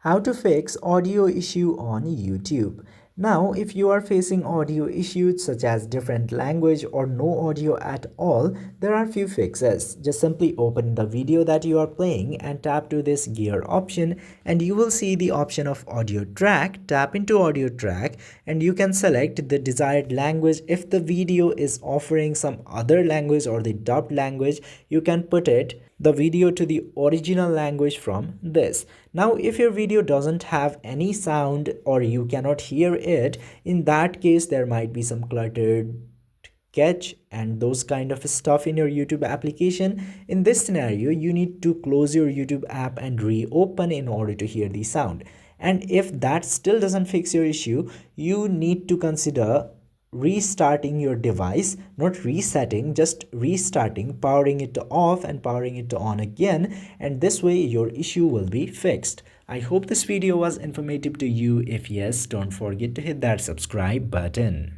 How to fix audio issue on YouTube. Now, if you are facing audio issues such as different language or no audio at all, there are few fixes. Just simply open the video that you are playing and tap to this gear option and you will see the option of audio track. Tap into audio track and you can select the desired language. If the video is offering some other language or the dubbed language, you can put the video to the original language from this. Now, if your video doesn't have any sound or you cannot hear it, in that case, there might be some cluttered catch and those kind of stuff in your YouTube application. In this scenario, you need to close your YouTube app and reopen in order to hear the sound. And if that still doesn't fix your issue, you need to consider restarting your device, not resetting, just restarting, powering it off and powering it on again, and this way your issue will be fixed. I hope this video was informative to you. If yes, don't forget to hit that subscribe button.